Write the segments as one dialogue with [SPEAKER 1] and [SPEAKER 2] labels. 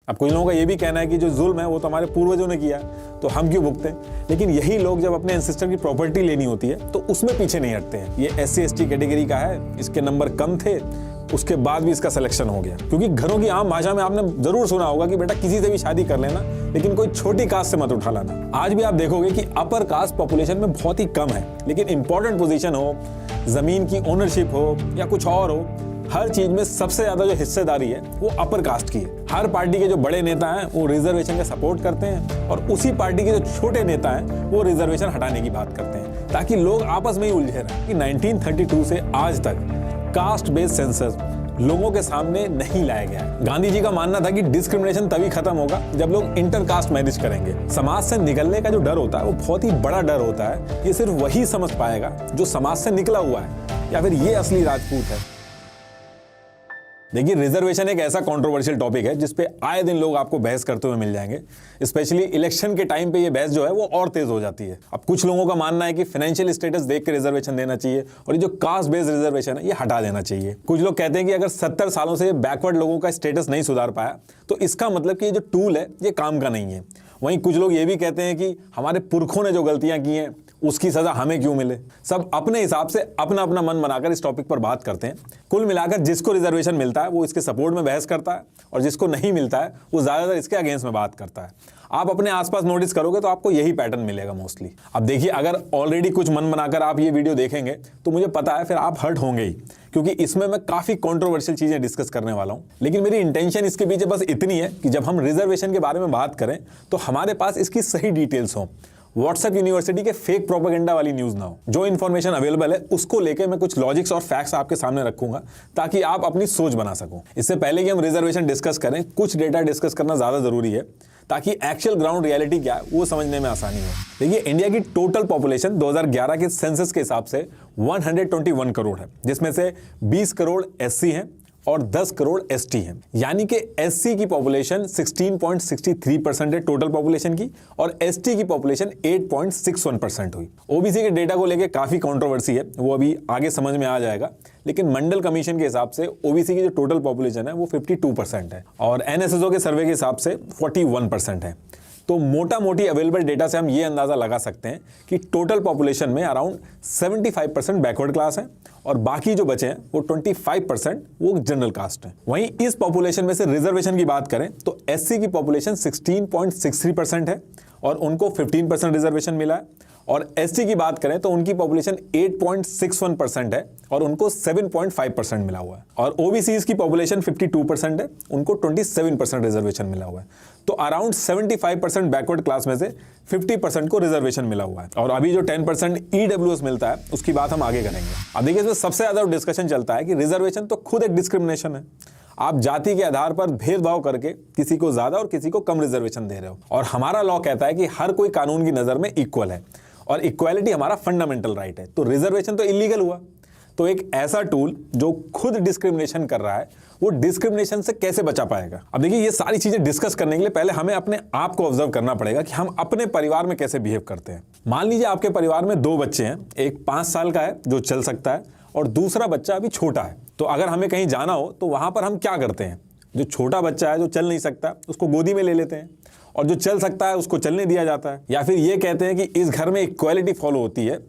[SPEAKER 1] अब कुछ लोगों का ये भी कहना है कि जो जुल्म है वो तो हमारे पूर्वजों ने किया, तो हम क्यों भुगतें। लेकिन यही लोग जब अपने एंसेस्टर की प्रॉपर्टी लेनी होती है तो उसमें पीछे नहीं हटते हैं। ये SC ST कैटेगरी का है, इसके नंबर कम थे, उसके बाद भी इसका सिलेक्शन हो गया। क्योंकि घरों की आम भाषा में आपने जरूर सुना होगा कि बेटा किसी से भी शादी कर लेना, लेकिन कोई छोटी कास्ट से मत उठा लाना। आज भी आप देखोगे कि अपर कास्ट पॉपुलेशन में बहुत ही कम है, लेकिन इंपॉर्टेंट पोजीशन हो, जमीन की ओनरशिप हो या कुछ और हो, हर चीज में सबसे ज्यादा जो हिस्सेदारी है वो अपर कास्ट की है। हर पार्टी के जो बड़े नेता हैं वो रिजर्वेशन का सपोर्ट करते हैं और उसी पार्टी के जो छोटे नेता हैं वो रिजर्वेशन हटाने की बात करते हैं, ताकि लोग आपस में ही उलझे रहें। कि 1932 से आज तक कास्ट बेस्ड सेंसस लोगों के सामने नहीं लाया गया है। गांधी जी का मानना था कि डिस्क्रिमिनेशन तभी खत्म होगा जब लोग इंटरकास्ट मैरिज करेंगे। समाज से निकलने का जो डर होता है वो बहुत ही बड़ा डर होता है। ये सिर्फ वही समझ पाएगा जो समाज से निकला हुआ है, या फिर ये असली राजपूत है। देखिए, रिजर्वेशन एक ऐसा कंट्रोवर्शियल टॉपिक है जिस पे आए दिन लोग आपको बहस करते हुए मिल जाएंगे। स्पेशली इलेक्शन के टाइम पे ये बहस जो है वो और तेज हो जाती है। अब कुछ लोगों का मानना है कि फाइनेंशियल स्टेटस देख के रिजर्वेशन देना चाहिए और ये जो कास्ट बेस्ड रिजर्वेशन है ये हटा देना चाहिए। कुछ लोग कहते हैं कि अगर 70 सालों से बैकवर्ड लोगों का स्टेटस नहीं सुधार पाया तो इसका मतलब कि ये जो टूल है ये काम का नहीं है। वहीं कुछ लोग ये भी कहते हैं कि हमारे पुरखों ने जो गलतियां की हैं उसकी सजा हमें क्यों मिले। सब अपने हिसाब से अपना अपना मन बनाकर इस टॉपिक पर बात करते हैं। कुल मिलाकर जिसको रिजर्वेशन मिलता है वो इसके सपोर्ट में बहस करता है और जिसको नहीं मिलता है वो ज्यादातर इसके अगेंस्ट में बात करता है। आप अपने आसपास नोटिस करोगे तो आपको यही पैटर्न मिलेगा मोस्टली। अब देखिए, अगर ऑलरेडी कुछ मन बनाकर आप ये वीडियो देखेंगे तो मुझे पता है फिर आप हर्ट होंगे ही, क्योंकि इसमें मैं काफी कंट्रोवर्शियल चीजें डिस्कस करने वाला हूं। लेकिन मेरी इंटेंशन इसके पीछे बस इतनी है कि जब हम रिजर्वेशन के बारे में बात करें तो हमारे पास इसकी सही डिटेल्स हो, व्हाट्सएप यूनिवर्सिटी के फेक प्रोपेगेंडा वाली न्यूज ना हो। जो इन्फॉर्मेशन अवेलेबल है उसको लेके मैं कुछ लॉजिक्स और फैक्ट्स आपके सामने रखूंगा ताकि आप अपनी सोच बना सको। इससे पहले कि हम रिजर्वेशन डिस्कस करें, कुछ डेटा डिस्कस करना ज्यादा जरूरी है ताकि एक्चुअल ग्राउंड रियलिटी क्या है वो समझने में आसानी हो। देखिए, इंडिया की टोटल पॉपुलेशन 2011 के सेंसस के हिसाब से 121 करोड़ है, जिसमें से 20 करोड़ SC हैं और 10 करोड़ ST हैं। यानी कि SC की पॉपुलेशन 16.63% है टोटल पॉपुलेशन की और ST की पॉपुलेशन 8.61% हुई। OBC के डेटा को लेके काफी कंट्रोवर्सी है, वो अभी आगे समझ में आ जाएगा। लेकिन मंडल कमीशन के हिसाब से OBC की जो टोटल पॉपुलेशन है वो 52% है और NSSO के सर्वे के हिसाब से 41% है। तो मोटा मोटी अवेलेबल डेटा से हम ये अंदाजा लगा सकते हैं कि टोटल पॉपुलेशन में अराउंड 75% बैकवर्ड क्लास है और बाकी जो बचे हैं वो 25% वो जनरल कास्ट है। वहीं इस पॉपुलेशन में से रिजर्वेशन की बात करें तो SC की पॉपुलेशन 16.63% है और उनको 15% रिजर्वेशन मिला है, और ST की बात करें तो उनकी पॉपुलेशन 8.61% है और उनको 7.5% मिला हुआ है, और OBCs की पॉपुलेशन 52% है, उनको 27% रिजर्वेशन मिला हुआ है। तो अराउंड 75% बैकवर्ड क्लास में से 50% को रिजर्वेशन मिला हुआ है। और अभी जो 10% EWS मिलता है उसकी बात हम आगे करेंगे। अब देखिए, इसमें सबसे ज्यादा डिस्कशन चलता है कि रिजर्वेशन तो खुद एक डिस्क्रिमिनेशन है। आप जाति के आधार पर भेदभाव करके किसी को ज्यादा और किसी को कम रिजर्वेशन दे रहे हो, और हमारा लॉ कहता है कि हर कोई कानून की नजर में इक्वल है और इक्वालिटी हमारा फंडामेंटल राइट है। तो रिजर्वेशन तो इलीगल हुआ। तो एक ऐसा टूल जो खुद डिस्क्रिमिनेशन कर रहा है वो डिस्क्रिमिनेशन से कैसे बचा पाएगा। अब देखिए, ये सारी चीजें डिस्कस करने के लिए पहले हमें अपने आप को ऑब्जर्व करना पड़ेगा कि हम अपने परिवार में कैसे बिहेव करते हैं। मान लीजिए आपके परिवार में 2 बच्चे हैं, एक 5 साल का है जो चल सकता है और दूसरा बच्चा अभी छोटा है। तो अगर हमें कहीं जाना हो तो वहां पर हम क्या करते हैं, जो छोटा बच्चा है जो चल नहीं सकता उसको गोदी में ले लेते हैं और जो चल सकता है उसको चलने दिया जाता है। या फिर ये कहते हैं कि इस घर में इक्वालिटी फॉलो होती है,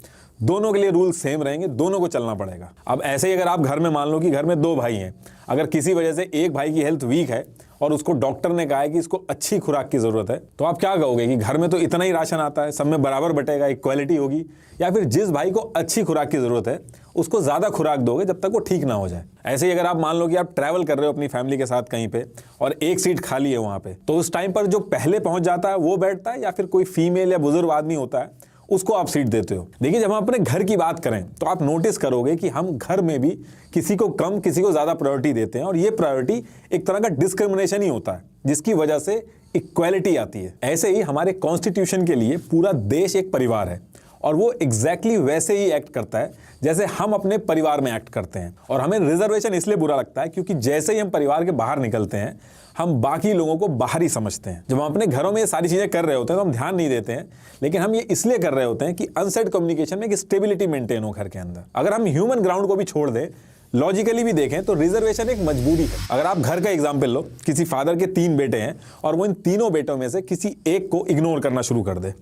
[SPEAKER 1] दोनों के लिए रूल सेम रहेंगे, दोनों को चलना पड़ेगा। अब ऐसे ही अगर आप घर में मान लो कि घर में 2 भाई हैं, अगर किसी वजह से एक भाई की हेल्थ वीक है और उसको डॉक्टर ने कहा है कि इसको अच्छी खुराक की जरूरत है, तो आप क्या कहोगे कि घर में तो इतना ही राशन आता है, सब में बराबर बटेगा, इक्वालिटी होगी, या फिर जिस भाई को अच्छी खुराक की जरूरत है उसको ज्यादा खुराक दोगे जब तक वो ठीक ना हो जाए। ऐसे ही अगर आप मान लो कि आप ट्रैवल कर रहे हो अपनी फैमिली के साथ कहीं पे और एक सीट खाली है वहां पे, तो उस टाइम पर जो पहले पहुंच जाता है वो बैठता है या फिर कोई फीमेल या बुजुर्ग आदमी होता है उसको आप सीट देते हो। देखिए, जब हम अपने घर की बात करें तो आप नोटिस करोगे कि हम घर में भी किसी को कम किसी को ज्यादा प्रायोरिटी देते हैं, और ये प्रायोरिटी एक तरह का डिस्क्रिमिनेशन ही होता है जिसकी वजह से इक्वालिटी आती है। ऐसे ही हमारे कॉन्स्टिट्यूशन के लिए पूरा देश एक परिवार है और वो एग्जैक्टली वैसे ही एक्ट करता है जैसे हम अपने परिवार में एक्ट करते हैं। और हमें रिजर्वेशन इसलिए बुरा लगता है क्योंकि जैसे ही हम परिवार के बाहर निकलते हैं हम बाकी लोगों को बाहरी समझते हैं। जब हम अपने घरों में ये सारी चीजें कर रहे होते हैं तो हम ध्यान नहीं देते हैं, लेकिन हम ये इसलिए कर रहे होते हैं कि अनसेड कम्युनिकेशन में एक स्टेबिलिटी मेंटेन हो घर के अंदर। अगर हम ह्यूमन ग्राउंड को भी छोड़ दें, लॉजिकली भी देखें तो रिजर्वेशन एक मजबूरी है। अगर आप घर का एग्जाम्पल लो, किसी फादर के 3 बेटे हैं और वो इन तीनों बेटों में से किसी एक को इग्नोर करना शुरू कर दे,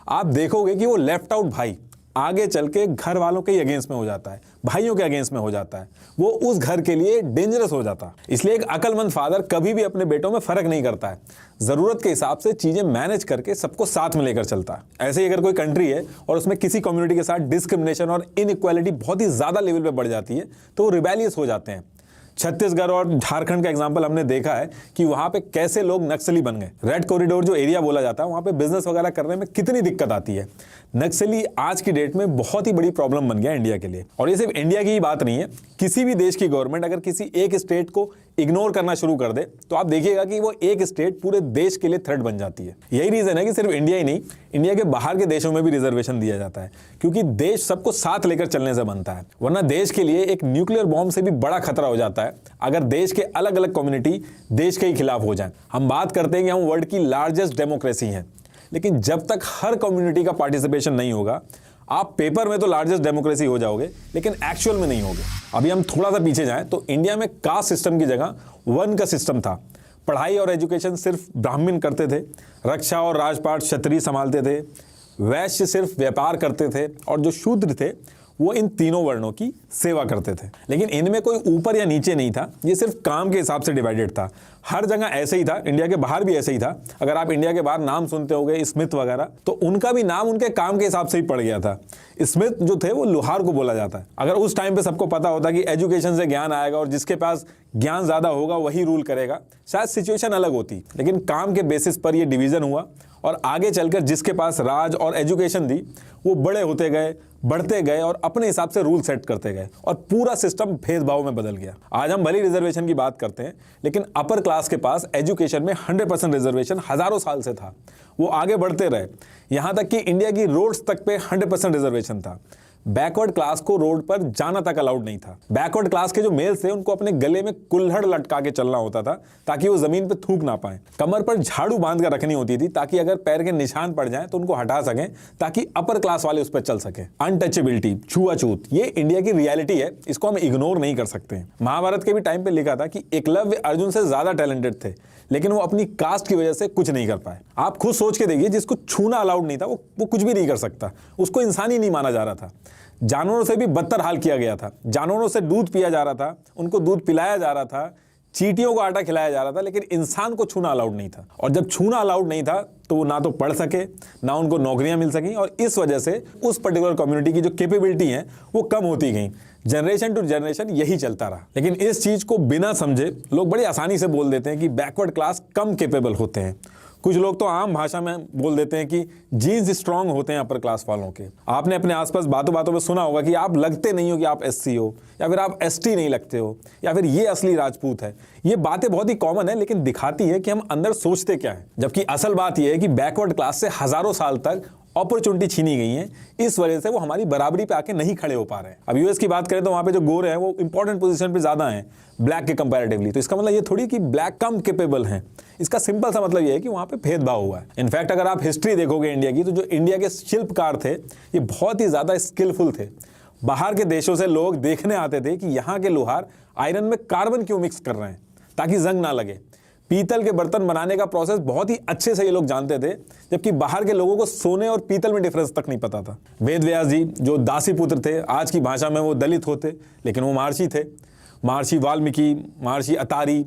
[SPEAKER 1] आप देखोगे कि वो लेफ्ट आउट भाई आगे चल के घर वालों के अगेंस्ट में हो जाता है, भाइयों के अगेंस्ट में हो जाता है, वो उस घर के लिए डेंजरस हो जाता है। इसलिए एक अक्लमंद फादर कभी भी अपने बेटों में फर्क नहीं करता है, जरूरत के हिसाब से चीजें मैनेज करके सबको साथ में लेकर चलता है। ऐसे ही अगर कोई कंट्री है और उसमें किसी कम्युनिटी के साथ डिस्क्रिमिनेशन और इनइक्वालिटी बहुत ही ज्यादा लेवल पे बढ़ जाती है तो वो रिबेलियस हो जाते हैं। छत्तीसगढ़ और झारखंड का एग्जाम्पल हमने देखा है कि वहां पे कैसे लोग नक्सली बन गए। रेड कॉरिडोर जो एरिया बोला जाता है, वहां पे बिजनेस वगैरह करने में कितनी दिक्कत आती है। नक्सली आज की डेट में बहुत ही बड़ी प्रॉब्लम बन गया इंडिया के लिए। और ये सिर्फ इंडिया की ही बात नहीं है, किसी भी देश की गवर्नमेंट अगर किसी एक स्टेट को इग्नोर करना शुरू कर दे तो आप देखिएगा कि वो एक स्टेट पूरे देश के लिए थ्रेट बन जाती है। यही रीजन है कि सिर्फ इंडिया ही नहीं, इंडिया के बाहर के देशों में भी रिजर्वेशन दिया जाता है, क्योंकि देश सबको साथ लेकर चलने से बनता है। वरना देश के लिए एक न्यूक्लियर बॉम्ब से भी बड़ा खतरा हो जाता है अगर देश के अलग अलग कम्युनिटी देश के ही खिलाफ हो जाए। हम बात करते हैं कि हम वर्ल्ड की लार्जेस्ट डेमोक्रेसी हैं, लेकिन जब तक हर कम्युनिटी का पार्टिसिपेशन नहीं होगा, आप पेपर में तो लार्जेस्ट डेमोक्रेसी हो जाओगे लेकिन एक्चुअल में नहीं होगे। अभी हम थोड़ा सा पीछे जाएं तो इंडिया में कास्ट सिस्टम की जगह वर्ण का सिस्टम था। पढ़ाई और एजुकेशन सिर्फ ब्राह्मण करते थे, रक्षा और राजपाट क्षत्रिय संभालते थे, वैश्य सिर्फ व्यापार करते थे और जो शूद्र थे वो इन तीनों वर्णों की सेवा करते थे। लेकिन इनमें कोई ऊपर या नीचे नहीं था, ये सिर्फ काम के हिसाब से डिवाइडेड था। हर जगह ऐसे ही था, इंडिया के बाहर भी ऐसे ही था। अगर आप इंडिया के बाहर नाम सुनते होंगे स्मिथ वगैरह, तो उनका भी नाम उनके काम के हिसाब से ही पड़ गया था। स्मिथ जो थे वो लोहार को बोला जाता है। अगर उस टाइम पे सबको पता होता कि एजुकेशन से ज्ञान आएगा और जिसके पास ज्ञान ज्यादा होगा वही रूल करेगा, शायद सिचुएशन अलग होती। लेकिन काम के बेसिस पर यह डिवीजन हुआ और आगे चलकर जिसके पास राज और एजुकेशन थी वो बड़े होते गए, बढ़ते गए और अपने हिसाब से रूल सेट करते गए और पूरा सिस्टम भेदभाव में बदल गया। आज हम भली रिजर्वेशन की बात करते हैं, लेकिन अपर क्लास के पास एजुकेशन में 100% रिजर्वेशन हजारों साल से था। वो आगे बढ़ते रहे, यहां तक कि इंडिया की रोड्स तक पे 100% रिजर्वेशन था। बैकवर्ड क्लास को रोड पर जाना तक अलाउड नहीं था। बैकवर्ड क्लास के जो मेल्स थे उनको अपने गले में कुल्हड़ लटका के चलना होता था ताकि वो जमीन पे थूक ना पाए। कमर पर झाड़ू बांध कर रखनी होती थी ताकि अगर पैर के निशान पड़ जाएं तो उनको हटा सकें, ताकि अपर क्लास वाले उस पर चल सके। अनटचेबिलिटी, छुआछूत, ये इंडिया की रियलिटी है, इसको हम इग्नोर नहीं कर सकते। महाभारत के भी टाइम पे लिखा था कि एकलव्य अर्जुन से ज्यादा टैलेंटेड थे, लेकिन वो अपनी कास्ट की वजह से कुछ नहीं कर पाए। आप खुद सोच के देखिए, जिसको छूना अलाउड नहीं था वो कुछ भी नहीं कर सकता, उसको इंसान ही नहीं माना जा रहा था। जानवरों से भी बदतर हाल किया गया था। जानवरों से दूध पिया जा रहा था, उनको दूध पिलाया जा रहा था, चींटियों को आटा खिलाया जा रहा था, लेकिन इंसान को छूना अलाउड नहीं था। और जब छूना अलाउड नहीं था तो वो ना तो पढ़ सके, ना उनको नौकरियां मिल सकी, और इस वजह से उस पर्टिकुलर कम्युनिटी की जो कैपेबिलिटी है वो कम होती गई। जनरेशन टू जनरेशन यही चलता रहा। लेकिन इस चीज को बिना समझे लोग बड़ी आसानी से बोल देते हैं कि बैकवर्ड क्लास कम कैपेबल होते हैं। कुछ लोग तो आम भाषा में बोल देते हैं कि जीन्स स्ट्रांग होते हैं अपर क्लास वालों के। आपने अपने आसपास बातों बातों में सुना होगा कि आप लगते नहीं हो कि आप एससी हो, या फिर आप एसटी नहीं लगते हो, या फिर ये असली राजपूत है। ये बातें बहुत ही कॉमन है, लेकिन दिखाती है कि हम अंदर सोचते क्या है। जबकि असल बात यह है कि बैकवर्ड क्लास से हजारों साल तक अपॉर्चुनिटी छीनी गई है, इस वजह से वो हमारी बराबरी पे आके नहीं खड़े हो पा रहे हैं। अब यूएस की बात करें तो वहां पे जो गोरे हैं वो इंपॉर्टेंट पोजीशन पे ज्यादा हैं ब्लैक के कंपैरेटिवली। तो इसका मतलब ये थोड़ी कि ब्लैक कम कैपेबल हैं, इसका सिंपल सा मतलब ये है कि वहां पे भेदभाव हुआ है। इनफैक्ट अगर आप हिस्ट्री देखोगे इंडिया की, तो जो इंडिया के शिल्पकार थे ये बहुत ही ज्यादा स्किलफुल थे। बाहर के देशों से लोग देखने आते थे कि यहाँ के लोहार आयरन में कार्बन क्यों मिक्स कर रहे हैं ताकि जंग ना लगे। पीतल के बर्तन बनाने का प्रोसेस बहुत ही अच्छे से ये लोग जानते थे, जबकि बाहर के लोगों को सोने और पीतल में डिफरेंस तक नहीं पता था। वेद व्यास जी जो दासी पुत्र थे, आज की भाषा में वो दलित होते, लेकिन वो महर्षि थे। महर्षि वाल्मीकि, महर्षि अतारी,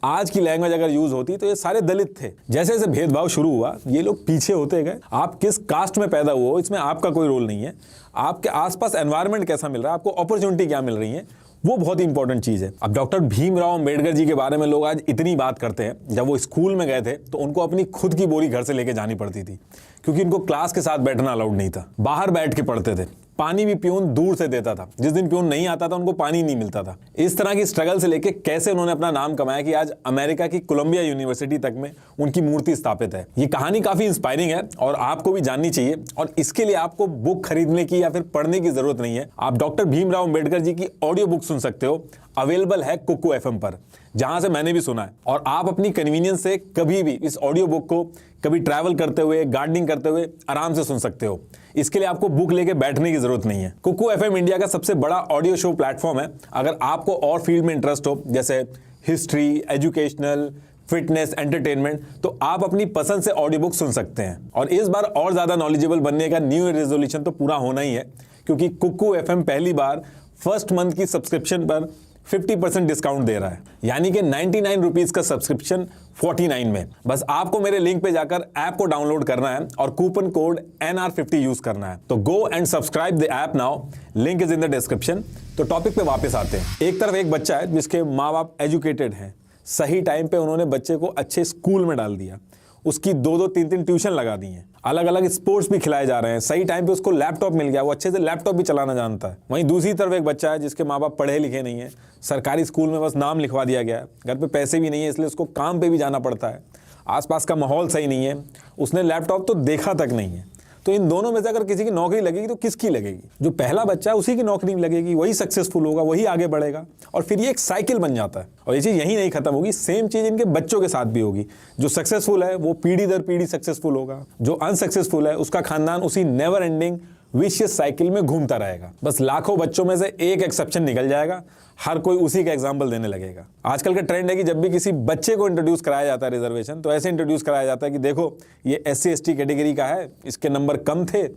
[SPEAKER 1] आज की लैंग्वेज अगर यूज होती तो ये सारे दलित थे। जैसे जैसे भेदभाव शुरू हुआ ये लोग पीछे होते गए। आप किस कास्ट में पैदा हुए हो इसमें आपका कोई रोल नहीं है, आपके आसपास एनवायरनमेंट कैसा मिल रहा है, आपको अपॉर्चुनिटी क्या मिल रही है, वो बहुत ही इंपॉर्टेंट चीज है। अब डॉक्टर भीमराव अंबेडकर जी के बारे में लोग आज इतनी बात करते हैं, जब वो स्कूल में गए थे तो उनको अपनी खुद की बोरी घर से लेके जानी पड़ती थी, क्योंकि उनको क्लास के साथ बैठना अलाउड नहीं था। बाहर बैठ के पढ़ते थे। पानी भी प्यून दूर से देता था, जिस दिन प्यून नहीं आता था उनको पानी नहीं मिलता था। इस तरह की स्ट्रगल से लेके कैसे उन्होंने अपना नाम कमाया कि आज अमेरिका की कोलंबिया यूनिवर्सिटी तक में उनकी मूर्ति स्थापित है। ये कहानी काफी इंस्पायरिंग है और आपको भी जाननी चाहिए, और इसके लिए आपको बुक खरीदने की या फिर पढ़ने की जरूरत नहीं है। आप डॉक्टर भीमराव अंबेडकर जी की ऑडियो बुक सुन सकते हो। अवेलेबल है कुकू एफएम पर, जहां से मैंने भी सुना है। और आप अपनी कन्वीनियंस से कभी भी इस ऑडियो बुक को कभी ट्रैवल करते हुए, गार्डनिंग करते हुए आराम से सुन सकते हो। इसके लिए आपको बुक लेके बैठने की जरूरत नहीं है। कुकू एफएम इंडिया का सबसे बड़ा ऑडियो शो प्लेटफॉर्म है। अगर आपको और फील्ड में इंटरेस्ट हो, जैसे हिस्ट्री, एजुकेशनल, फिटनेस, एंटरटेनमेंट, तो आप अपनी पसंद से ऑडियो बुक सुन सकते हैं। और इस बार और ज्यादा नॉलेजेबल बनने का न्यू ईयर रेजोल्यूशन तो पूरा होना ही है, क्योंकि कुकू एफएम पहली बार फर्स्ट मंथ की सब्सक्रिप्शन पर 50% डिस्काउंट दे रहा है, यानी कि 99 रुपीज का सब्सक्रिप्शन 49 में। बस आपको मेरे लिंक पे जाकर ऐप को डाउनलोड करना है और कूपन कोड NR50 यूज करना है। तो go and subscribe the app now, link is in the description. तो टॉपिक पे वापस आते हैं। एक तरफ एक बच्चा है जिसके माँ बाप एजुकेटेड हैं, सही टाइम पे उन्होंने बच्चे को अच्छे स्कूल में डाल दिया, उसकी 2-2, 3-3 ट्यूशन लगा दी हैं, अलग अलग स्पोर्ट्स भी खिलाए जा रहे हैं, सही टाइम पे उसको लैपटॉप मिल गया, वो अच्छे से लैपटॉप भी चलाना जानता है। वहीं दूसरी तरफ एक बच्चा है जिसके माँ बाप पढ़े लिखे नहीं है, सरकारी स्कूल में बस नाम लिखवा दिया गया है, घर पे पैसे भी नहीं है, इसलिए उसको काम पे भी जाना पड़ता है, आसपास का माहौल सही नहीं है, उसने लैपटॉप तो देखा तक नहीं है। तो इन दोनों में से अगर किसी की नौकरी लगेगी तो किसकी लगेगी? जो पहला बच्चा है उसी की नौकरी लगेगी, वही सक्सेसफुल होगा, वही आगे बढ़ेगा, और फिर ये एक साइकिल बन जाता है। और ये चीज़ यहीं नहीं खत्म होगी, सेम चीज़ इनके बच्चों के साथ भी होगी। जो सक्सेसफुल है वो पीढ़ी दर पीढ़ी सक्सेसफुल होगा, जो अनसक्सेसफुल है उसका खानदान उसी नेवर एंडिंग विशियस साइकिल में घूमता रहेगा। बस लाखों बच्चों में से एक एक्सेप्शन निकल जाएगा, हर कोई उसी का एग्जाम्पल देने लगेगा। आजकल का ट्रेंड है कि जब भी किसी बच्चे को इंट्रोड्यूस कराया जाता है रिजर्वेशन, तो ऐसे इंट्रोड्यूस कराया जाता है कि देखो ये SC ST कैटेगरी का है, इसके नंबर कम थे,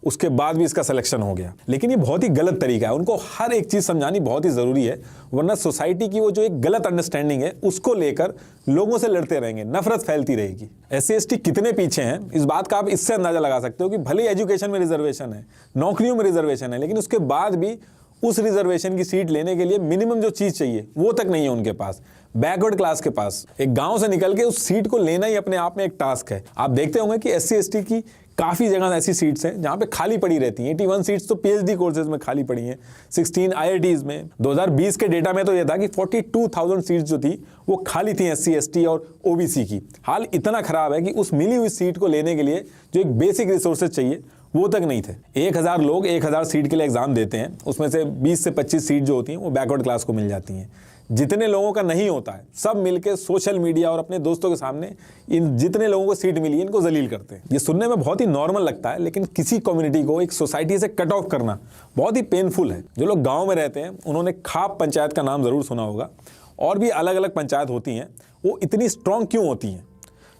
[SPEAKER 1] उसके बाद भी इसका सिलेक्शन हो गया। लेकिन ये बहुत ही गलत तरीका है, उनको हर एक चीज़ समझानी बहुत ही ज़रूरी है, वरना सोसाइटी की वो जो एक गलत अंडरस्टैंडिंग है उसको लेकर लोगों से लड़ते रहेंगे, नफरत फैलती रहेगी। SC ST कितने पीछे हैं इस बात का आप इससे अंदाजा लगा सकते हो कि भले ही एजुकेशन में रिजर्वेशन है, नौकरियों में रिजर्वेशन है, लेकिन उसके बाद भी उस रिजर्वेशन की सीट लेने के लिए मिनिमम जो चीज़ चाहिए वो तक नहीं है उनके पास, बैकवर्ड क्लास के पास। एक गांव से निकल के उस सीट को लेना ही अपने आप में एक टास्क है। आप देखते होंगे कि SC ST की काफ़ी जगह ऐसी सीट्स हैं जहाँ पे खाली पड़ी रहती हैं। 81 सीट्स तो PhD कोर्सेज में खाली पड़ी हैं, 16 IITs में। 2020 के डेटा में तो ये था कि 42,000 सीट्स जो थी वो खाली थी SC ST और OBC की। हाल इतना ख़राब है कि उस मिली हुई सीट को लेने के लिए जो एक बेसिक रिसोर्सेज चाहिए वो तक नहीं थे। 1000 लोग 1000 सीट के लिए एग्जाम देते हैं, उसमें से 20 से 25 सीट जो होती हैं वो बैकवर्ड क्लास को मिल जाती हैं। जितने लोगों का नहीं होता है सब मिलके सोशल मीडिया और अपने दोस्तों के सामने इन जितने लोगों को सीट मिली है इनको जलील करते हैं। ये सुनने में बहुत ही नॉर्मल लगता है, लेकिन किसी कम्युनिटी को एक सोसाइटी से कट ऑफ करना बहुत ही पेनफुल है। जो लोग गाँव में रहते हैं उन्होंने खाप पंचायत का नाम ज़रूर सुना होगा, और भी अलग अलग पंचायत होती हैं। वो इतनी स्ट्रांग क्यों होती हैं?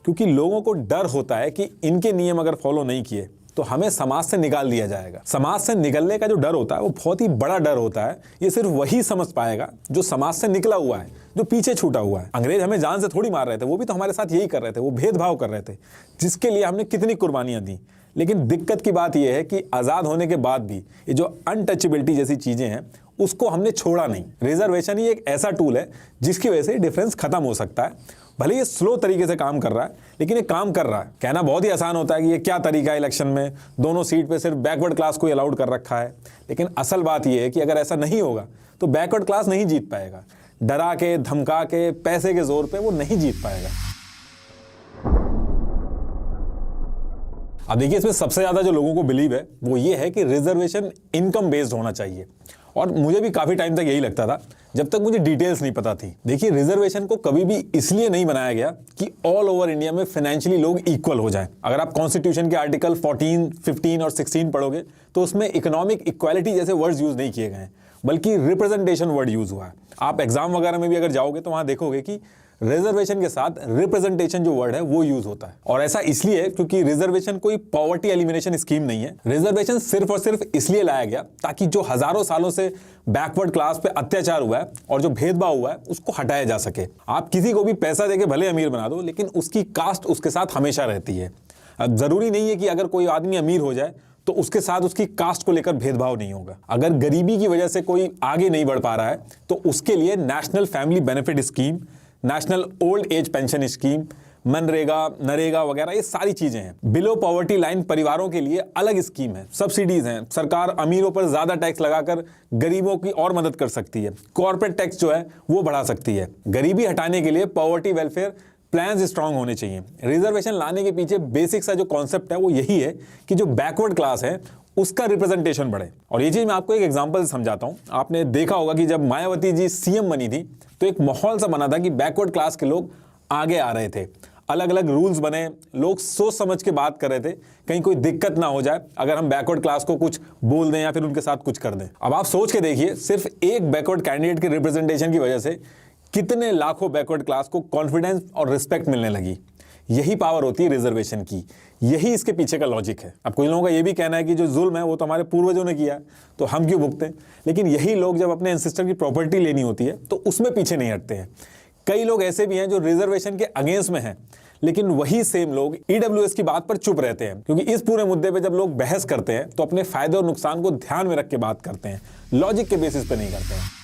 [SPEAKER 1] क्योंकि लोगों को डर होता है कि इनके नियम अगर फॉलो नहीं किए तो हमें समाज से निकाल दिया जाएगा। समाज से निकलने का जो डर होता है वो बहुत ही बड़ा डर होता है। ये सिर्फ वही समझ पाएगा जो समाज से निकला हुआ है, जो पीछे छूटा हुआ है। अंग्रेज हमें जान से थोड़ी मार रहे थे, वो भी तो हमारे साथ यही कर रहे थे, वो भेदभाव कर रहे थे, जिसके लिए हमने कितनी कुर्बानियां दी। लेकिन दिक्कत की बात यह है कि आज़ाद होने के बाद भी ये जो अनटचेबिलिटी जैसी चीज़ें हैं उसको हमने छोड़ा नहीं। रिजर्वेशन ही एक ऐसा टूल है जिसकी वजह से डिफरेंस खत्म हो सकता है। भले ये स्लो तरीके से काम कर रहा है, लेकिन ये काम कर रहा है। कहना बहुत ही आसान होता है कि ये क्या तरीका है, इलेक्शन में दोनों सीट पे सिर्फ बैकवर्ड क्लास को अलाउड कर रखा है। लेकिन असल बात ये है कि अगर ऐसा नहीं होगा तो बैकवर्ड क्लास नहीं जीत पाएगा। डरा के, धमका के, पैसे के जोर पे वो नहीं जीत पाएगा। अब देखिए, इसमें सबसे ज्यादा जो लोगों को बिलीव है वो ये है कि रिजर्वेशन इनकम बेस्ड होना चाहिए, और मुझे भी काफी टाइम तक यही लगता था जब तक मुझे डिटेल्स नहीं पता थी। देखिए, रिजर्वेशन को कभी भी इसलिए नहीं बनाया गया कि ऑल ओवर इंडिया में फाइनेंशियली लोग इक्वल हो जाएं। अगर आप कॉन्स्टिट्यूशन के आर्टिकल 14, 15 और 16 पढ़ोगे तो उसमें इकोनॉमिक इक्वालिटी जैसे वर्ड्स यूज नहीं किए गए हैं, बल्कि रिप्रेजेंटेशन वर्ड यूज हुआ है। आप एग्जाम वगैरह में भी अगर जाओगे तो वहां देखोगे कि रिजर्वेशन के साथ रिप्रेजेंटेशन जो वर्ड है वो यूज होता है। और ऐसा इसलिए क्योंकि रिजर्वेशन कोई पॉवर्टी एलिमिनेशन स्कीम नहीं है। रिजर्वेशन सिर्फ और सिर्फ इसलिए लाया गया ताकि जो हजारों सालों से बैकवर्ड क्लास पे अत्याचार हुआ है और जो भेदभाव हुआ है उसको हटाया जा सके। आप किसी को भी पैसा देके भले अमीर बना दो, लेकिन उसकी कास्ट उसके साथ हमेशा रहती है। अब जरूरी नहीं है कि अगर कोई आदमी अमीर हो जाए तो उसके साथ उसकी कास्ट को लेकर भेदभाव नहीं होगा। अगर गरीबी की वजह से कोई आगे नहीं बढ़ पा रहा है तो उसके लिए national family benefit scheme, national old age pension scheme, MNREGA, NREGA वगैरह ये सारी चीजें हैं। बिलो पॉवर्टी लाइन परिवारों के लिए अलग स्कीम है, सब्सिडीज हैं। सरकार अमीरों पर ज्यादा टैक्स लगाकर गरीबों की और मदद कर सकती है। कॉर्पोरेट टैक्स जो है वो बढ़ा सकती है। गरीबी हटाने के लिए पॉवर्टी वेलफेयर प्लान्स स्ट्रांग होने चाहिए। रिजर्वेशन लाने के पीछे बेसिक सा जो कॉन्सेप्ट है वो यही है कि जो बैकवर्ड क्लास है उसका रिप्रेजेंटेशन बढ़े। और ये चीज मैं आपको एक एग्जांपल से समझाता हूं। आपने देखा होगा कि जब मायावती जी सीएम बनी थी तो एक माहौल सा बना था कि बैकवर्ड क्लास के लोग आगे आ रहे थे, अलग अलग रूल्स बने, लोग सोच समझ के बात कर रहे थे, कहीं कोई दिक्कत ना हो जाए अगर हम बैकवर्ड क्लास को कुछ बोल दें या फिर उनके साथ कुछ कर दें। अब आप सोच के देखिए, सिर्फ एक बैकवर्ड कैंडिडेट के रिप्रेजेंटेशन की वजह से कितने लाखों बैकवर्ड क्लास को कॉन्फिडेंस और रिस्पेक्ट मिलने लगी। यही पावर होती है रिजर्वेशन की, यही इसके पीछे का लॉजिक है। अब कुछ लोगों का ये भी कहना है कि जो जुल्म है वो तो हमारे पूर्वजों ने किया तो हम क्यों भुगतें, लेकिन यही लोग जब अपने एंसेस्टर की प्रॉपर्टी लेनी होती है तो उसमें पीछे नहीं हटते हैं। कई लोग ऐसे भी हैं जो रिजर्वेशन के अगेंस्ट में हैं, लेकिन वही सेम लोग ईडब्ल्यूएस की बात पर चुप रहते हैं, क्योंकि इस पूरे मुद्दे पे जब लोग बहस करते हैं तो अपने फायदे और नुकसान को ध्यान में रख के बात करते हैं, लॉजिक के बेसिस पे नहीं करते हैं।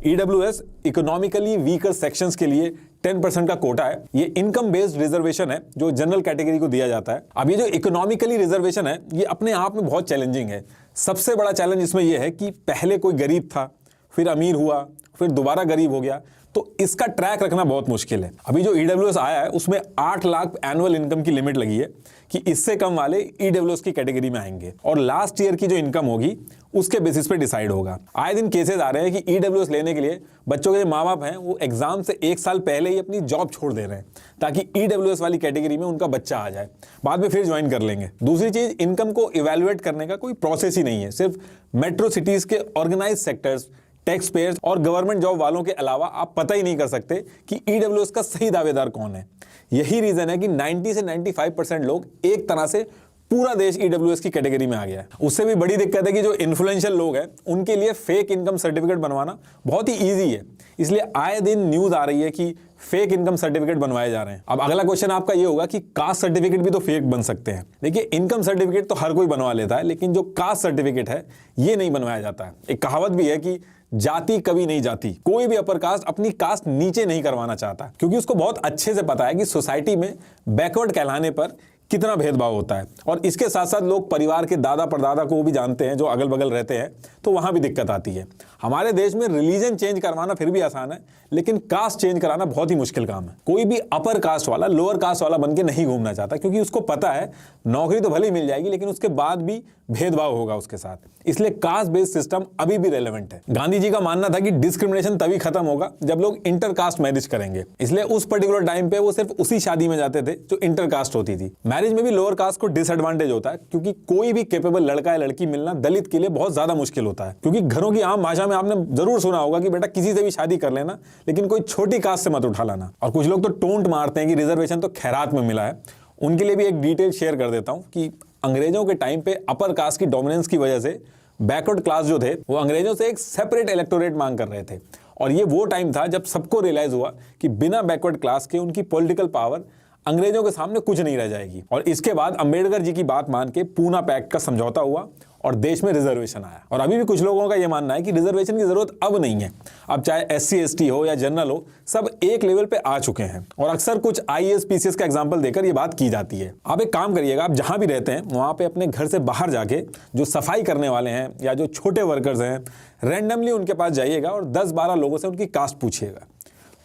[SPEAKER 1] ईडब्ल्यूएस इकोनॉमिकली वीकर सेक्शंस के लिए 10% का कोटा है। ये इनकम बेस्ड रिजर्वेशन है जो जनरल कैटेगरी को दिया जाता है। अब ये जो इकोनॉमिकली रिजर्वेशन है ये अपने आप में बहुत चैलेंजिंग है। सबसे बड़ा चैलेंज इसमें यह है कि पहले कोई गरीब था, फिर अमीर हुआ, फिर दोबारा गरीब हो गया, तो इसका ट्रैक रखना बहुत मुश्किल है। अभी जो ईडब्ल्यूएस आया है उसमें 8 लाख एनुअल इनकम की लिमिट लगी है कि इससे कम वाले ईडब्ल्यूएस की कैटेगरी में आएंगे, और लास्ट ईयर की जो इनकम होगी उसके बेसिस पे डिसाइड होगा। आए दिन केसेस आ रहे हैं कि ईडब्ल्यूएस लेने के लिए बच्चों के जो माँ बाप हैं वो एग्जाम से 1 साल पहले ही अपनी जॉब छोड़ दे रहे हैं ताकि ईडब्ल्यूएस वाली कैटेगरी में उनका बच्चा आ जाए, बाद में फिर ज्वाइन कर लेंगे। दूसरी चीज, इनकम को इवेल्युएट करने का कोई प्रोसेस ही नहीं है। सिर्फ मेट्रो सिटीज के ऑर्गेनाइज सेक्टर्स, टैक्स पेयर्स और गवर्नमेंट जॉब वालों के अलावा आप पता ही नहीं कर सकते कि ईडब्ल्यूएस का सही दावेदार कौन है। यही रीजन है कि 90 से 95% लोग एक तरह से पूरा देश ईडब्ल्यूएस की कैटेगरी में आ गया है। उससे भी बड़ी दिक्कत है कि जो इन्फ्लुएंशियल लोग हैं उनके लिए फेक इनकम सर्टिफिकेट बनवाना बहुत ही ईजी है, इसलिए आए दिन न्यूज आ रही है कि फेक इनकम सर्टिफिकेट बनवाए जा रहे हैं। अब अगला क्वेश्चन आपका ये होगा कि कास्ट सर्टिफिकेट भी तो फेक बन सकते हैं। देखिए, इनकम सर्टिफिकेट तो हर कोई बनवा लेता है, लेकिन जो कास्ट सर्टिफिकेट है ये नहीं बनवाया जाता है। एक कहावत भी है कि जाति कभी नहीं जाती। कोई भी अपर कास्ट अपनी कास्ट नीचे नहीं करवाना चाहता, क्योंकि उसको बहुत अच्छे से पता है कि सोसाइटी में बैकवर्ड कहलाने पर कितना भेदभाव होता है। और इसके साथ साथ लोग परिवार के दादा परदादा को भी जानते हैं जो अगल बगल रहते हैं, तो वहां भी दिक्कत आती है। हमारे देश में रिलीजन चेंज करवाना फिर भी आसान है, लेकिन कास्ट चेंज कराना बहुत ही मुश्किल काम है। कोई भी अपर कास्ट वाला लोअर कास्ट वाला बन के नहीं घूमना चाहता, क्योंकि उसको पता है नौकरी तो भले ही मिल जाएगी लेकिन उसके बाद भी भेदभाव होगा उसके साथ। इसलिए कास्ट बेस्ड सिस्टम अभी भी रेलेवेंट है। गांधी जी का मानना था कि डिस्क्रिमिनेशन तभी खत्म होगा जब लोग इंटर कास्ट मैरिज करेंगे, इसलिए उस पर्टिकुलर टाइम पे वो सिर्फ उसी शादी में जाते थे जो इंटर कास्ट होती थी। मैरिज में भी लोअर कास्ट को डिसएडवांटेज होता है, क्योंकि कोई भी कैपेबल लड़का या लड़की मिलना दलित के लिए बहुत ज्यादा मुश्किल होता है। क्योंकि घरों की आम भाषा में आपने जरूर सुना होगा कि बेटा किसी से भी शादी कर लेना, लेकिन कोई छोटी कास्ट से मत उठा लाना। और कुछ लोग तो टोंट मारते हैं कि रिजर्वेशन तो खैरात में मिला है। उनके लिए भी एक डिटेल शेयर कर देता हूं कि अंग्रेजों के टाइम पे अपर कास्ट की डोमिनेंस की वजह से बैकवर्ड क्लास जो थे वो अंग्रेजों से एक सेपरेट इलेक्टोरेट मांग कर रहे थे। और ये वो टाइम था जब सबको रियलाइज हुआ कि बिना बैकवर्ड क्लास के उनकी पॉलिटिकल पावर अंग्रेजों के सामने कुछ नहीं रह जाएगी। और इसके बाद अंबेडकर जी की बात मान के पूना पैक्ट का समझौता हुआ और देश में रिजर्वेशन आया। और अभी भी कुछ लोगों का यह मानना है कि रिजर्वेशन की जरूरत अब नहीं है। अब चाहे SC ST हो या जनरल हो, सब एक लेवल पे आ चुके हैं। और अक्सर कुछ IAS PCS का एग्जांपल देकर ये बात की जाती है। आप एक काम करिएगा, आप जहां भी रहते हैं वहां पे अपने घर से बाहर जाके जो सफाई करने वाले हैं या जो छोटे वर्कर्स हैं, रैंडमली उनके पास जाइएगा और 10-12 लोगों से उनकी कास्ट पूछिएगा।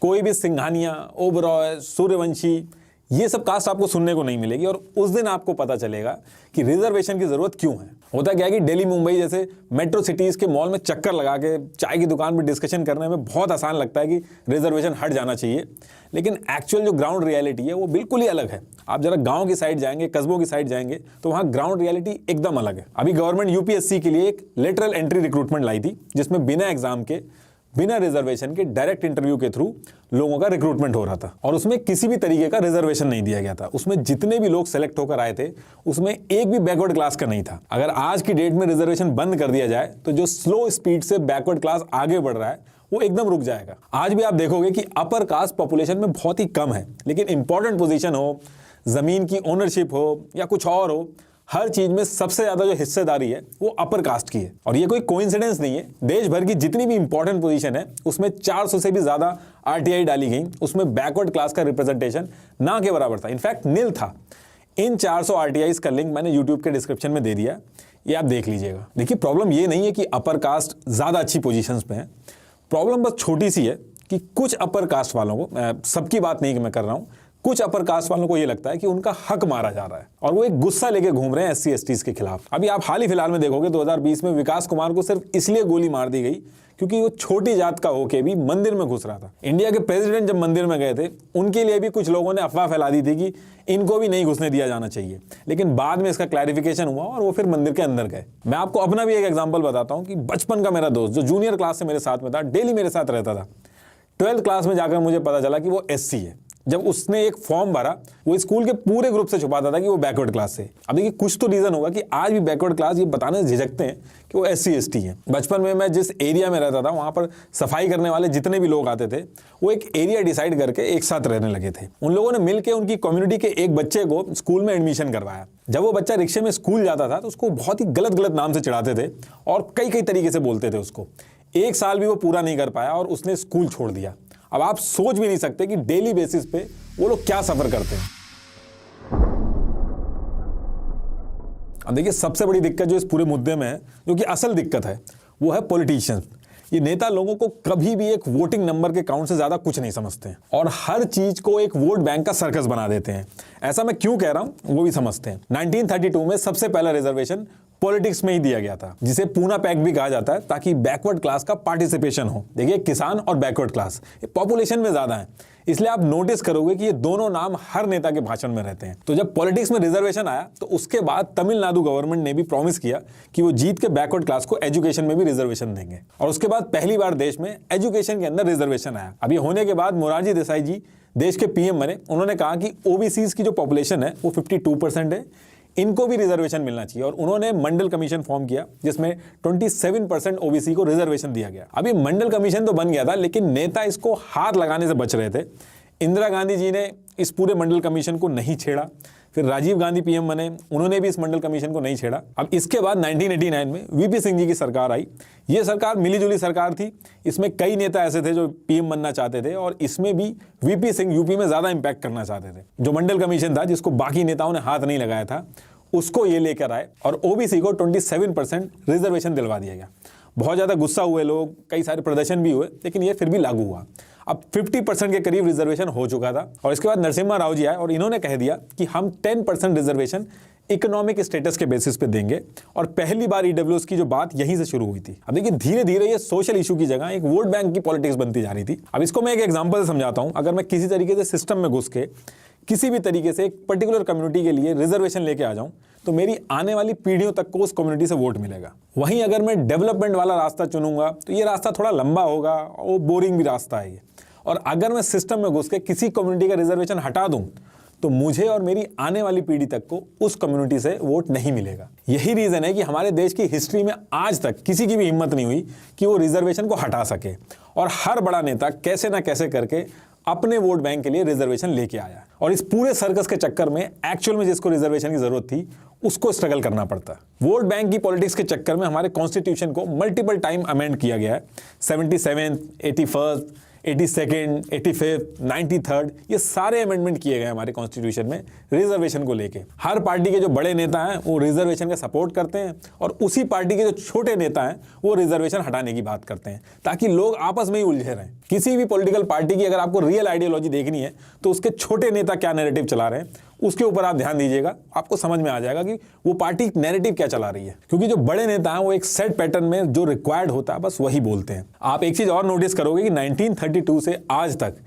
[SPEAKER 1] कोई भी सिंघानिया, ओबरॉय, सूर्यवंशी, ये सब कास्ट आपको सुनने को नहीं मिलेगी। और उस दिन आपको पता चलेगा कि रिजर्वेशन की जरूरत क्यों है। होता क्या है कि दिल्ली, मुंबई जैसे मेट्रो सिटीज के मॉल में चक्कर लगा के चाय की दुकान में डिस्कशन करने में बहुत आसान लगता है कि रिजर्वेशन हट जाना चाहिए, लेकिन एक्चुअल जो ग्राउंड रियलिटी है वो बिल्कुल ही अलग है। आप जरा गांव की साइड जाएंगे, कस्बों की साइड जाएंगे तो वहां ग्राउंड रियलिटी एकदम अलग है। अभी गवर्नमेंट UPSC के लिए एक लेटरल एंट्री रिक्रूटमेंट लाई थी, जिसमें बिना एग्जाम के, बिना रिजर्वेशन के डायरेक्ट इंटरव्यू के थ्रू लोगों का रिक्रूटमेंट हो रहा था। और उसमें किसी भी तरीके का रिजर्वेशन नहीं दिया गया था। उसमें जितने भी लोग सेलेक्ट होकर आए थे उसमें एक भी बैकवर्ड क्लास का नहीं था। अगर आज की डेट में रिजर्वेशन बंद कर दिया जाए तो जो स्लो स्पीड से बैकवर्ड क्लास आगे बढ़ रहा है वो एकदम रुक जाएगा। आज भी आप देखोगे कि अपर कास्ट पॉपुलेशन में बहुत ही कम है, लेकिन इंपॉर्टेंट पोजीशन हो, जमीन की ओनरशिप हो या कुछ और हो, हर चीज में सबसे ज्यादा जो हिस्सेदारी है वो अपर कास्ट की है। और ये कोई कोइंसिडेंस नहीं है। देश भर की जितनी भी इंपॉर्टेंट पोजीशन है उसमें 400 से भी ज्यादा RTI डाली गई, उसमें बैकवर्ड क्लास का रिप्रेजेंटेशन ना के बराबर था, इनफैक्ट नील था। इन 400 RTIs का लिंक मैंने YouTube के डिस्क्रिप्शन में दे दिया, ये आप देख लीजिएगा। देखिए, प्रॉब्लम ये नहीं है कि अपर कास्ट ज्यादा अच्छी पोजीशंस पे है, प्रॉब्लम बस छोटी सी है कि कुछ अपर कास्ट वालों को, सबकी बात नहीं कि मैं कर रहा हूं, कुछ अपर कास्ट वालों को ये लगता है कि उनका हक मारा जा रहा है और वो एक गुस्सा लेके घूम रहे हैं SC STs के खिलाफ। अभी आप हाल ही फिलहाल में देखोगे 2020 में विकास कुमार को सिर्फ इसलिए गोली मार दी गई क्योंकि वो छोटी जात का होके भी मंदिर में घुस रहा था। इंडिया के प्रेसिडेंट जब मंदिर में गए थे, उनके लिए भी कुछ लोगों ने अफवाह फैला दी थी कि इनको भी नहीं घुसने दिया जाना चाहिए, लेकिन बाद में इसका क्लैरिफिकेशन हुआ और वो फिर मंदिर के अंदर गए। मैं आपको अपना भी एक एग्जांपल बताता हूँ कि बचपन का मेरा दोस्त जो जूनियर क्लास से मेरे साथ में था, डेली मेरे साथ रहता था, 12th क्लास में जाकर मुझे पता चला कि वो SC है। जब उसने एक फॉर्म भरा, वो स्कूल के पूरे ग्रुप से छुपाता था कि वो बैकवर्ड क्लास से। अब देखिए कुछ तो रीजन होगा कि आज भी बैकवर्ड क्लास ये बताने से झिझकते हैं कि वो SC ST हैं। बचपन में मैं जिस एरिया में रहता था, वहाँ पर सफाई करने वाले जितने भी लोग आते थे, वो एक एरिया डिसाइड करके एक साथ रहने लगे थे। उन लोगों ने मिलकर उनकी कम्युनिटी के एक बच्चे को स्कूल में एडमिशन करवाया। जब वो बच्चा रिक्शे में स्कूल जाता था तो उसको बहुत ही गलत गलत नाम से चिढ़ाते थे और कई तरीके से बोलते थे उसको। 1 साल भी वो पूरा नहीं कर पाया और उसने स्कूल छोड़ दिया। अब आप सोच भी नहीं सकते कि डेली बेसिस पे वो लोग क्या सफर करते हैं। अब देखिए सबसे बड़ी दिक्कत जो इस पूरे मुद्दे में है, जो कि असल दिक्कत है, वो है पॉलिटिशियंस। ये नेता लोगों को कभी भी एक वोटिंग नंबर के काउंट से ज्यादा कुछ नहीं समझते हैं और हर चीज को एक वोट बैंक का सर्कस बना देते हैं। ऐसा मैं क्यों कह रहा हूं वो भी समझते हैं। 1932 में सबसे पहला रिजर्वेशन पॉलिटिक्स में ही दिया गया था, जिसे पूना पैक्ट भी कहा जाता है, ताकि बैकवर्ड क्लास का पार्टिसिपेशन हो। देखिए किसान और बैकवर्ड क्लास ये पॉपुलेशन में ज्यादा है, इसलिए आप नोटिस करोगे कि ये दोनों नाम हर नेता के भाषण में रहते हैं। तो जब पॉलिटिक्स में रिजर्वेशन आया तो उसके बाद तमिलनाडु गवर्नमेंट ने भी प्रॉमिस किया कि वो जीत के बैकवर्ड क्लास को एजुकेशन में भी रिजर्वेशन देंगे और उसके बाद पहली बार देश में एजुकेशन के अंदर रिजर्वेशन आया। अब ये होने के बाद मोरारजी देसाई जी देश के PM बने। उन्होंने कहा कि OBCs की जो पॉपुलेशन है वो 52% है, इनको भी रिजर्वेशन मिलना चाहिए और उन्होंने मंडल कमीशन फॉर्म किया जिसमें 27% OBC को रिजर्वेशन दिया गया। अभी मंडल कमीशन तो बन गया था, लेकिन नेता इसको हाथ लगाने से बच रहे थे। इंदिरा गांधी जी ने इस पूरे मंडल कमीशन को नहीं छेड़ा, फिर राजीव गांधी PM बने, उन्होंने भी इस मंडल कमीशन को नहीं छेड़ा। अब इसके बाद 1989 में VP सिंह जी की सरकार आई। ये सरकार मिलीजुली सरकार थी, इसमें कई नेता ऐसे थे जो PM बनना चाहते थे और इसमें भी VP सिंह यूपी में ज्यादा इंपैक्ट करना चाहते थे। जो मंडल कमीशन था, जिसको बाकी नेताओं ने हाथ नहीं लगाया था, उसको ये लेकर आए और OBC को 27% रिजर्वेशन दिलवा दिया गया। बहुत ज़्यादा गुस्सा हुए लोग, कई सारे प्रदर्शन भी हुए, लेकिन ये फिर भी लागू हुआ। अब 50% के करीब रिजर्वेशन हो चुका था और इसके बाद नरसिम्हा राव जी आए और इन्होंने कह दिया कि हम 10% रिजर्वेशन इकोनॉमिक स्टेटस के बेसिस पे देंगे और पहली बार EWS की जो बात यहीं से शुरू हुई थी। अब देखिए धीरे धीरे ये सोशल इशू की जगह एक वोट बैंक की पॉलिटिक्स बनती जा रही थी। अब इसको मैं एक एग्जांपल से समझाता हूं। अगर मैं किसी तरीके से सिस्टम में घुस के किसी भी तरीके से एक पर्टिकुलर कम्युनिटी के लिए रिजर्वेशन लेके आ जाऊं तो मेरी आने वाली पीढ़ियों तक को उस कम्युनिटी से वोट मिलेगा। वहीं अगर मैं डेवलपमेंट वाला रास्ता चुनूंगा तो ये रास्ता थोड़ा लंबा होगा और वो बोरिंग भी रास्ता है ये। और अगर मैं सिस्टम में घुस के किसी कम्युनिटी का रिजर्वेशन हटा दूं तो मुझे और मेरी आने वाली पीढ़ी तक को उस कम्युनिटी से वोट नहीं मिलेगा। यही रीजन है कि हमारे देश की हिस्ट्री में आज तक किसी की भी हिम्मत नहीं हुई कि वो रिजर्वेशन को हटा सके और हर बड़ा नेता कैसे ना कैसे करके अपने वोट बैंक के लिए रिजर्वेशन लेके आया और इस पूरे सर्कस के चक्कर में एक्चुअल में जिसको रिजर्वेशन की जरूरत थी उसको स्ट्रगल करना पड़ता। वोट बैंक की पॉलिटिक्स के चक्कर में हमारे कॉन्स्टिट्यूशन को मल्टीपल टाइम अमेंड किया गया है। 77, 81, 82nd, 85th, 93rd, ये सारे अमेंडमेंट किए गए हमारे कॉन्स्टिट्यूशन में रिजर्वेशन को लेके। हर पार्टी के जो बड़े नेता हैं वो रिजर्वेशन का सपोर्ट करते हैं और उसी पार्टी के जो छोटे नेता हैं वो रिजर्वेशन हटाने की बात करते हैं ताकि लोग आपस में ही उलझे रहें। किसी भी पॉलिटिकल पार्टी की अगर आपको रियल आइडियोलॉजी देखनी है तो उसके छोटे नेता क्या नैरेटिव चला रहे हैं उसके ऊपर आप ध्यान दीजिएगा, आपको समझ में आ जाएगा कि वो पार्टी नैरेटिव क्या चला रही है। क्योंकि जो बड़े नेता हैं वो एक सेट पैटर्न में जो रिक्वायर्ड होता है बस वही बोलते हैं। आप एक चीज और नोटिस करोगे कि 1932 से आज तक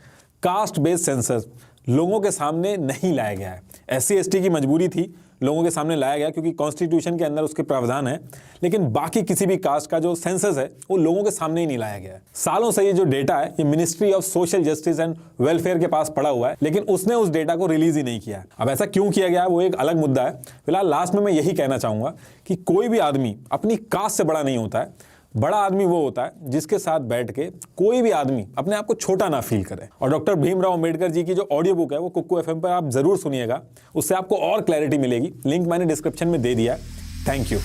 [SPEAKER 1] कास्ट बेस्ड सेंसस लोगों के सामने नहीं लाया गया है। SC ST की मजबूरी थी, लोगों के सामने लाया गया क्योंकि कॉन्स्टिट्यूशन के अंदर उसके प्रावधान है, लेकिन बाकी किसी भी कास्ट का जो सेंसस है वो लोगों के सामने ही नहीं लाया गया है। सालों से ये जो डेटा है ये ministry of social justice and welfare के पास पड़ा हुआ है, लेकिन उसने उस डेटा को रिलीज ही नहीं किया है। अब ऐसा क्यों किया गया है वो एक अलग मुद्दा है। फिलहाल लास्ट में मैं यही कहना चाहूंगा कि कोई भी आदमी अपनी कास्ट से बड़ा नहीं होता है। बड़ा आदमी वो होता है जिसके साथ बैठ के कोई भी आदमी अपने आप को छोटा ना फील करे। और डॉक्टर भीमराव अंबेडकर जी की जो ऑडियो बुक है वो कुक्कू FM पर आप जरूर सुनिएगा, उससे आपको और क्लैरिटी मिलेगी। लिंक मैंने डिस्क्रिप्शन में दे दिया है। Thank you.